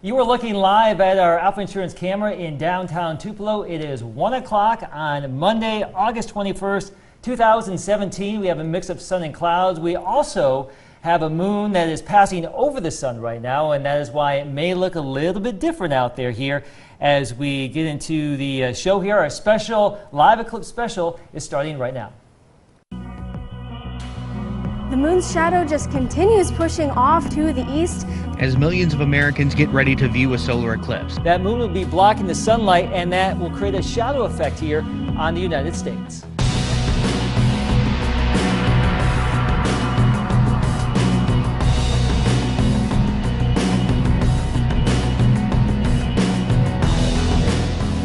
You are looking live at our Alpha Insurance camera in downtown Tupelo. It is 1 o'clock on Monday, August 21st, 2017. We have a mix of sun and clouds. We also have a moon that is passing over the sun right now, and that is why it may look a little bit different out there here as we get into the show here. Our special live eclipse special is starting right now. The moon's shadow just continues pushing off to the east as millions of Americans get ready to view a solar eclipse. That moon will be blocking the sunlight, and that will create a shadow effect here on the United States.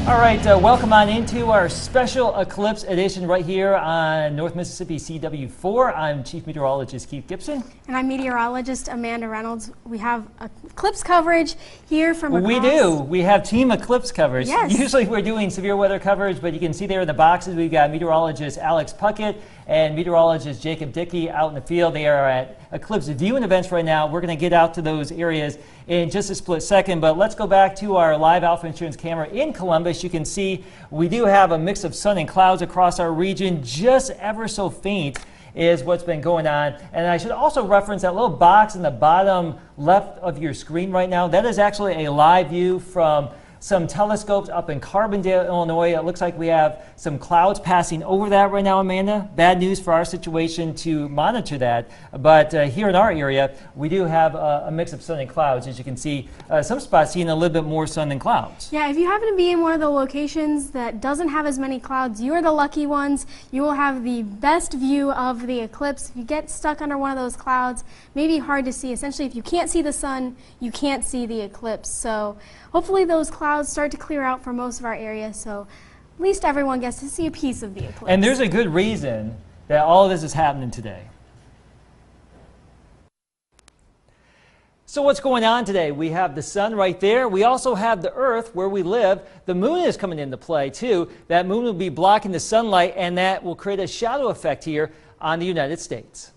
All right, welcome on into our special eclipse edition right here on North Mississippi CW4. I'm Chief Meteorologist Keith Gibson. And I'm meteorologist Amanda Reynolds. We have eclipse coverage here from across. We do. We have team eclipse coverage. Yes. Usually we're doing severe weather coverage, but you can see there in the boxes we've got meteorologist Alex Puckett and meteorologist Jacob Dickey out in the field. They are at eclipse viewing events right now. We're going to get out to those areas in just a split second, but let's go back to our live Alpha Insurance camera in Columbus. You can see we do have a mix of sun and clouds across our region. Just ever so faint is what's been going on. And I should also reference that little box in the bottom left of your screen right now. That is actually a live view from some telescopes up in Carbondale, Illinois. It looks like we have some clouds passing over that right now, Amanda. Bad news for our situation to monitor that. But here in our area, we do have a mix of sun and clouds. As you can see, some spots seeing a little bit more sun than clouds. Yeah, if you happen to be in one of the locations that doesn't have as many clouds, you are the lucky ones. You will have the best view of the eclipse. If you get stuck under one of those clouds, maybe hard to see. Essentially, if you can't see the sun, you can't see the eclipse. So hopefully those clouds start to clear out for most of our area, so at least everyone gets to see a piece of the eclipse. And there's a good reason that all of this is happening today. So what's going on today? We have the sun right there. We also have the earth where we live. The moon is coming into play too. That moon will be blocking the sunlight, and that will create a shadow effect here on the United States.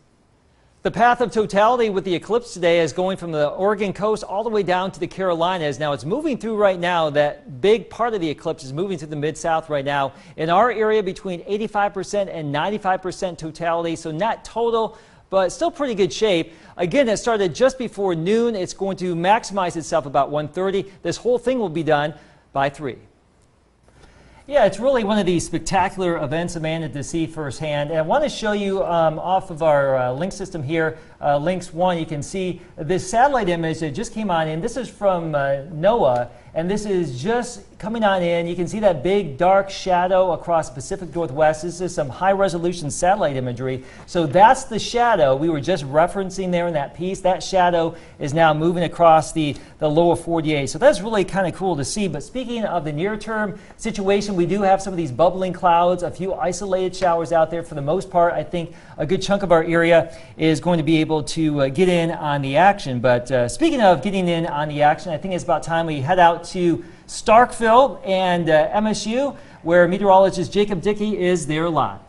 The path of totality with the eclipse today is going from the Oregon coast all the way down to the Carolinas. Now it's moving through right now. That big part of the eclipse is moving to the Mid-South right now. In our area, between 85% and 95% totality, so not total, but still pretty good shape. Again, it started just before noon. It's going to maximize itself about 1:30. This whole thing will be done by 3. Yeah, it's really one of these spectacular events, Amanda, to see firsthand. And I want to show you off of our link system here, links 1, you can see this satellite image that just came on in. This is from NOAA, and this is just coming on in. You can see that big dark shadow across the Pacific Northwest. This is some high-resolution satellite imagery. So that's the shadow we were just referencing there in that piece. That shadow is now moving across the lower 48. So that's really kind of cool to see. But speaking of the near-term situation, we do have some of these bubbling clouds, a few isolated showers out there. For the most part, I think a good chunk of our area is going to be able to get in on the action. But speaking of getting in on the action, I think it's about time we head out to Starkville and MSU, where meteorologist Jacob Dickey is there live.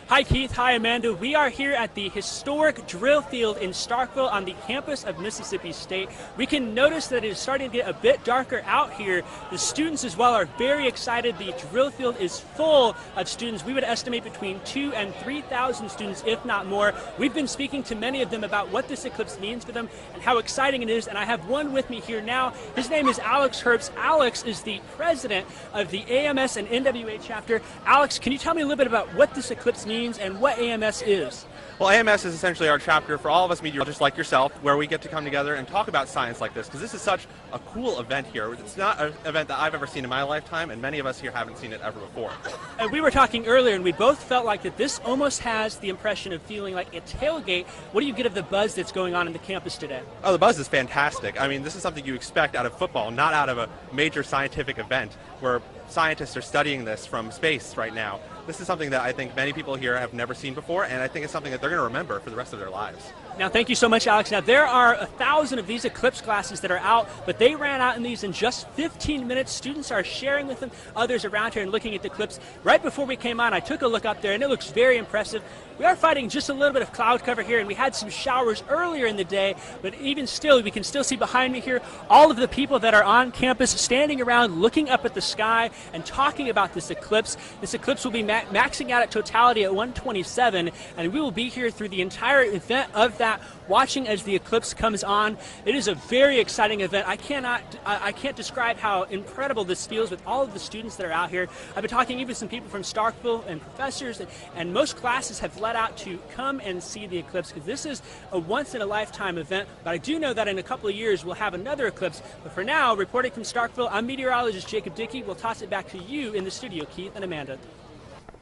Hi Keith, hi Amanda. We are here at the historic drill field in Starkville on the campus of Mississippi State. We can notice that it is starting to get a bit darker out here. The students as well are very excited. The drill field is full of students. We would estimate between 2,000 and 3,000 students, if not more. We've been speaking to many of them about what this eclipse means for them and how exciting it is, and I have one with me here now. His name is Alex Herbst. Alex is the president of the AMS and NWA chapter. Alex, can you tell me a little bit about what this eclipse means and what AMS is? Well, AMS is essentially our chapter for all of us meteorologists like yourself, where we get to come together and talk about science like this, because this is such a cool event here. It's not an event that I've ever seen in my lifetime, and many of us here haven't seen it ever before. And we were talking earlier, and we both felt like that this almost has the impression of feeling like a tailgate. What do you get of the buzz that's going on in the campus today? Oh, the buzz is fantastic. I mean, this is something you expect out of football, not out of a major scientific event where scientists are studying this from space right now. This is something that I think many people here have never seen before, and I think it's something that they're going to remember for the rest of their lives. Now, thank you so much, Alex. Now, there are 1,000 of these eclipse glasses that are out, but they ran out in these in just 15 minutes. Students are sharing with them, others around here and looking at the eclipse. Right before we came on, I took a look up there, and it looks very impressive. We are fighting just a little bit of cloud cover here, and we had some showers earlier in the day, but even still, we can still see behind me here all of the people that are on campus standing around looking up at the sky and talking about this eclipse. This eclipse will be maxing out at totality at 127, and we will be here through the entire event of that, watching as the eclipse comes on. It is a very exciting event. I can't describe how incredible this feels with all of the students that are out here. I've been talking even with some people from Starkville and professors, and most classes have let out to come and see the eclipse because this is a once-in-a-lifetime event. But I do know that in a couple of years we'll have another eclipse. But for now, reporting from Starkville, I'm meteorologist Jacob Dickey. We'll toss it back to you in the studio, Keith and Amanda.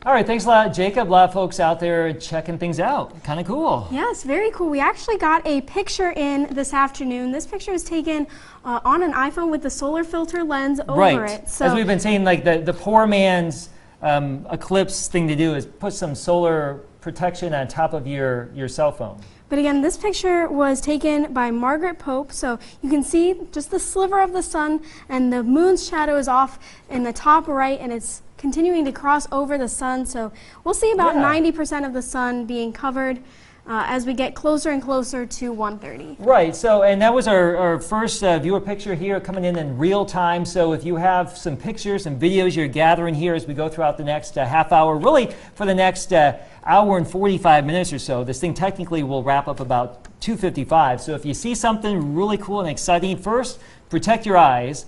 All right, thanks a lot, Jacob. A lot of folks out there checking things out. Kind of cool. Yes, very cool. We actually got a picture in this afternoon. This picture was taken on an iPhone with the solar filter lens over it. So, as we've been saying, like the poor man's eclipse thing to do is put some solar protection on top of your cell phone. But again, this picture was taken by Margaret Pope, so you can see just the sliver of the sun, and the moon's shadow is off in the top right, and it's continuing to cross over the sun. So we'll see about 90% of the sun being covered as we get closer and closer to 1:30. Right, so, and that was our first viewer picture here coming in real time. So if you have some pictures and videos you're gathering here as we go throughout the next half hour, really for the next hour and 45 minutes or so, this thing technically will wrap up about 2:55. So if you see something really cool and exciting, first, protect your eyes.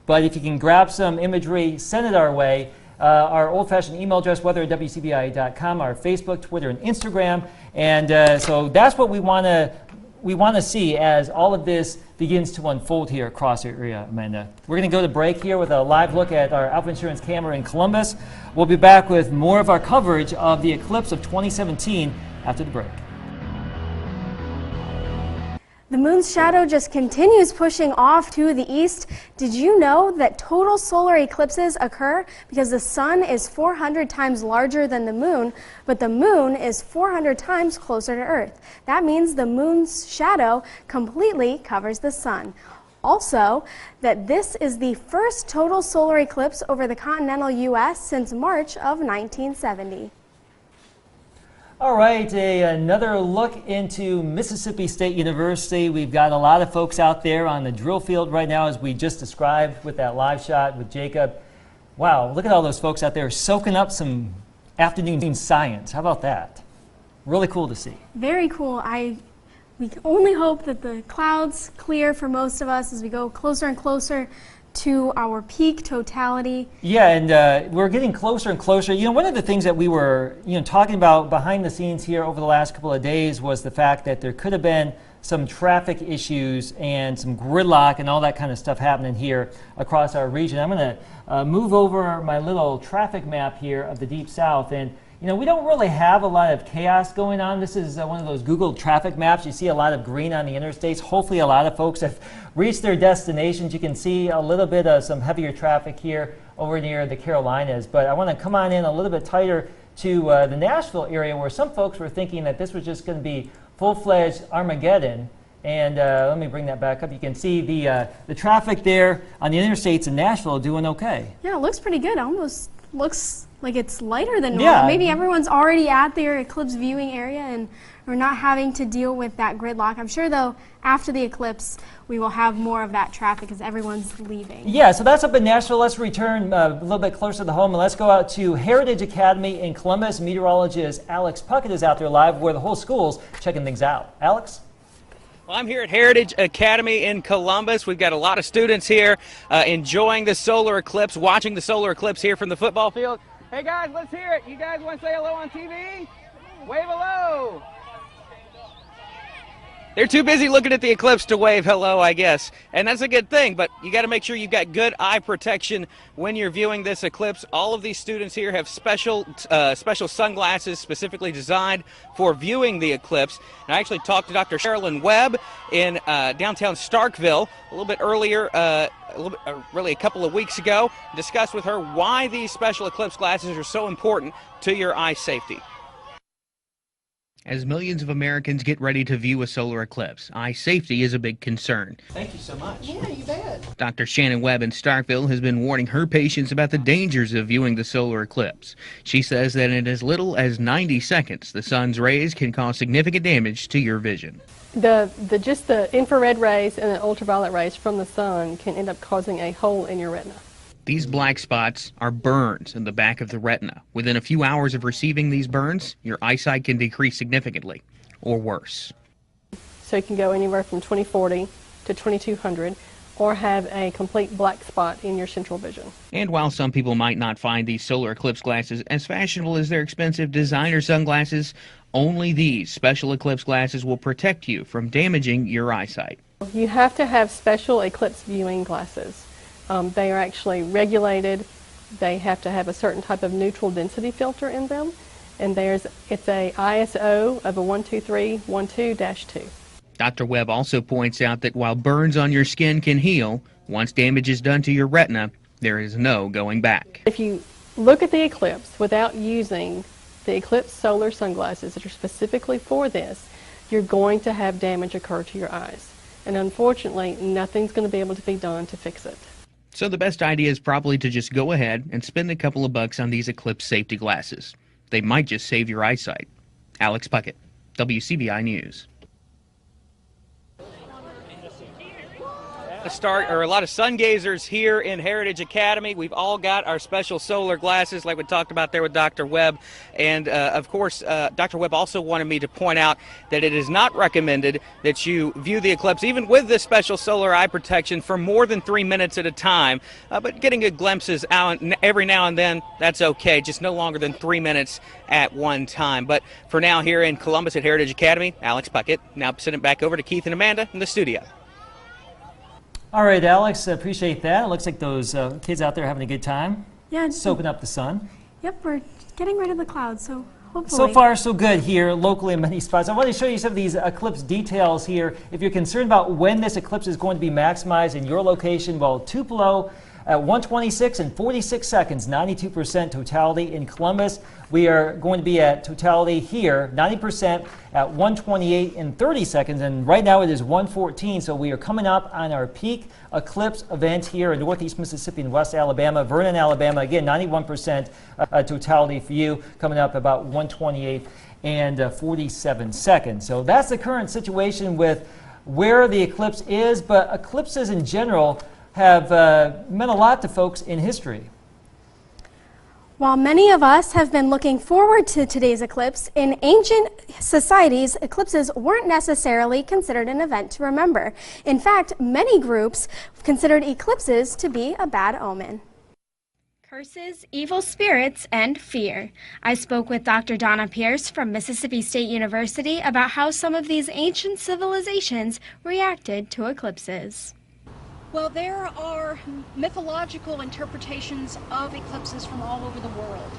But if you can grab some imagery, send it our way. Our old-fashioned email address, weather at WCBI.com, our Facebook, Twitter, and Instagram. And so that's what we want to see as all of this begins to unfold here across our area, Amanda. We're going to go to break here with a live look at our Alpha Insurance camera in Columbus. We'll be back with more of our coverage of the eclipse of 2017 after the break. The moon's shadow just continues pushing off to the east. Did you know that total solar eclipses occur because the sun is 400 times larger than the moon, but the moon is 400 times closer to Earth? That means the moon's shadow completely covers the sun. Also, that this is the first total solar eclipse over the continental U.S. since March of 1970. All right, another look into Mississippi State University. We've got a lot of folks out there on the drill field right now, as we just described with that live shot with Jacob. Wow, look at all those folks out there soaking up some afternoon science. How about that? Really cool to see. Very cool. We can only hope that the clouds clear for most of us as we go closer and closer to our peak totality. Yeah, and we're getting closer and closer. You know, one of the things that we were, talking about behind the scenes here over the last couple of days was the fact that there could have been some traffic issues and some gridlock and all that kind of stuff happening here across our region. I'm going to move over my little traffic map here of the Deep South, and we don't really have a lot of chaos going on. This is one of those Google traffic maps. You see a lot of green on the interstates. Hopefully a lot of folks have reached their destinations. You can see a little bit of some heavier traffic here over near the Carolinas. But I want to come on in a little bit tighter to the Nashville area, where some folks were thinking that this was just going to be full-fledged Armageddon. And let me bring that back up. You can see the traffic there on the interstates in Nashville doing okay. Yeah, it looks pretty good. It almost looks like it's lighter than normal. Yeah. Maybe everyone's already at their eclipse viewing area and we're not having to deal with that gridlock. I'm sure, though, after the eclipse, we will have more of that traffic as everyone's leaving. Yeah, so that's up in Nashville. Let's return a little bit closer to home, and let's go out to Heritage Academy in Columbus. Meteorologist Alex Puckett is out there live, where the whole school's checking things out. Alex? Well, I'm here at Heritage Academy in Columbus. We've got a lot of students here enjoying the solar eclipse, watching the solar eclipse here from the football field. Hey guys, let's hear it. You guys want to say hello on TV? Wave hello. They're too busy looking at the eclipse to wave hello, I guess. And that's a good thing, but you got to make sure you've got good eye protection when you're viewing this eclipse. All of these students here have special sunglasses specifically designed for viewing the eclipse. And I actually talked to Dr. Sherilyn Webb in downtown Starkville a little bit earlier, really a couple of weeks ago, discussed with her why these special eclipse glasses are so important to your eye safety. As millions of Americans get ready to view a solar eclipse, eye safety is a big concern. Thank you so much. Yeah, you bet. Dr. Shannon Webb in Starkville has been warning her patients about the dangers of viewing the solar eclipse. She says that in as little as 90 seconds, the sun's rays can cause significant damage to your vision. Just the infrared rays and the ultraviolet rays from the sun can end up causing a hole in your retina. These black spots are burns in the back of the retina. Within a few hours of receiving these burns, your eyesight can decrease significantly, or worse. So it can go anywhere from 20/40 to 2200, or have a complete black spot in your central vision. And while some people might not find these solar eclipse glasses as fashionable as their expensive designer sunglasses, only these special eclipse glasses will protect you from damaging your eyesight. You have to have special eclipse viewing glasses. They are actually regulated. They have to have a certain type of neutral density filter in them, and it's a ISO of a 12312-2. Dr. Webb also points out that while burns on your skin can heal, once damage is done to your retina, there is no going back. If you look at the eclipse without using the Eclipse solar sunglasses that are specifically for this, you're going to have damage occur to your eyes. And unfortunately, nothing's going to be able to be done to fix it. So the best idea is probably to just go ahead and spend a couple of bucks on these Eclipse safety glasses. They might just save your eyesight. Alex Puckett, WCBI News. A lot of sun gazers here in Heritage Academy. We've all got our special solar glasses like we talked about there with Dr. Webb. And of course, Dr. Webb also wanted me to point out that it is not recommended that you view the eclipse, even with this special solar eye protection, for more than 3 minutes at a time. But getting good glimpses out every now and then, that's okay. Just no longer than 3 minutes at one time. But for now, here in Columbus at Heritage Academy, Alex Puckett. Now send it back over to Keith and Amanda in the studio. All right, Alex, appreciate that. It looks like those kids out there having a good time. Yeah. Soaking up the sun. Yep, we're getting rid of the clouds, so hopefully. So far, so good here locally in many spots. I want to show you some of these eclipse details here. If you're concerned about when this eclipse is going to be maximized in your location, well, Tupelo at 1:26 and 46 seconds, 92% totality in Columbus. We are going to be at totality here, 90% at 1:28 and 30 seconds, and right now it is 1:14, so we are coming up on our peak eclipse event here in northeast Mississippi and West Alabama. Vernon, Alabama, again, 91% totality for you, coming up about 1:28 and 47 seconds. So that's the current situation with where the eclipse is, but eclipses in general have meant a lot to folks in history. While many of us have been looking forward to today's eclipse, in ancient societies, eclipses weren't necessarily considered an event to remember. In fact, many groups considered eclipses to be a bad omen. Curses, evil spirits, and fear. I spoke with Dr. Donna Pierce from Mississippi State University about how some of these ancient civilizations reacted to eclipses. Well, there are mythological interpretations of eclipses from all over the world,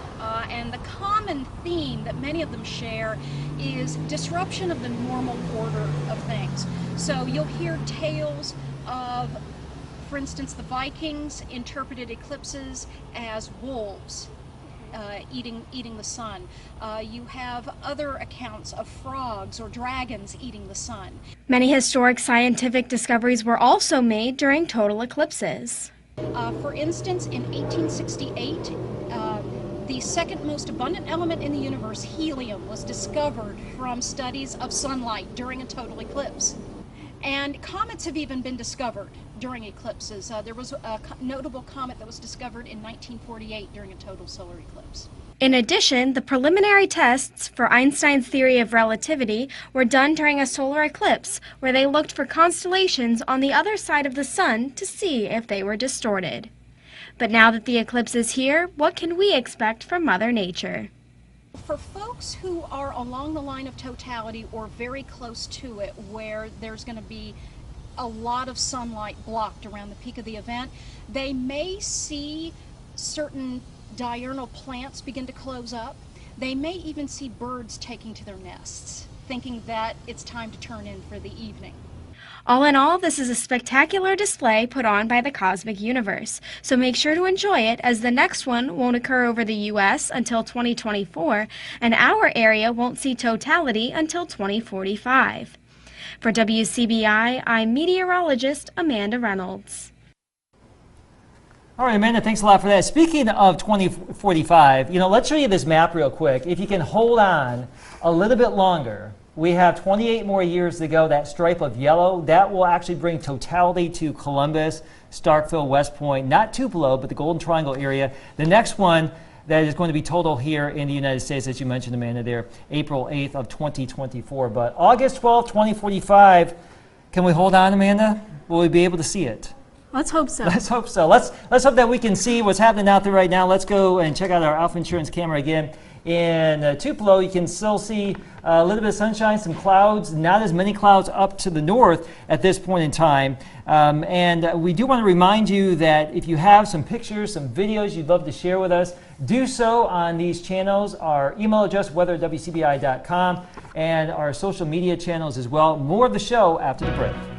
and the common theme that many of them share is disruption of the normal order of things. So you'll hear tales of, for instance, the Vikings interpreted eclipses as wolves eating the sun. You have other accounts of frogs or dragons eating the sun. Many historic scientific discoveries were also made during total eclipses. For instance, in 1868, the second most abundant element in the universe, helium, was discovered from studies of sunlight during a total eclipse. And comets have even been discovered during eclipses. There was a notable comet that was discovered in 1948 during a total solar eclipse. In addition, the preliminary tests for Einstein's theory of relativity were done during a solar eclipse, where they looked for constellations on the other side of the sun to see if they were distorted. But now that the eclipse is here, what can we expect from Mother Nature? For folks who are along the line of totality or very close to it, where there's going to be a lot of sunlight blocked around the peak of the event, they may see certain diurnal plants begin to close up. They may even see birds taking to their nests, thinking that it's time to turn in for the evening. All in all, this is a spectacular display put on by the Cosmic Universe, so make sure to enjoy it, as the next one won't occur over the U.S. until 2024, and our area won't see totality until 2045. For WCBI, I'm meteorologist Amanda Reynolds. All right, Amanda, thanks a lot for that. Speaking of 2045, let's show you this map real quick. If you can hold on a little bit longer, we have 28 more years to go. That stripe of yellow, that will actually bring totality to Columbus, Starkville, West Point, not Tupelo, but the Golden Triangle area. The next one that is going to be total here in the United States, as you mentioned, Amanda, there, April 8th of 2024. But August 12th, 2045, can we hold on, Amanda? Will we be able to see it? Let's hope so. Let's hope so. Let's hope that we can see what's happening out there right now. Let's go and check out our Alpha Insurance camera again. In Tupelo, you can still see a little bit of sunshine, some clouds, not as many clouds up to the north at this point in time. And we do want to remind you that if you have some pictures, some videos you'd love to share with us, do so on these channels. Our email address, weather@wcbi.com, and our social media channels as well. More of the show after the break.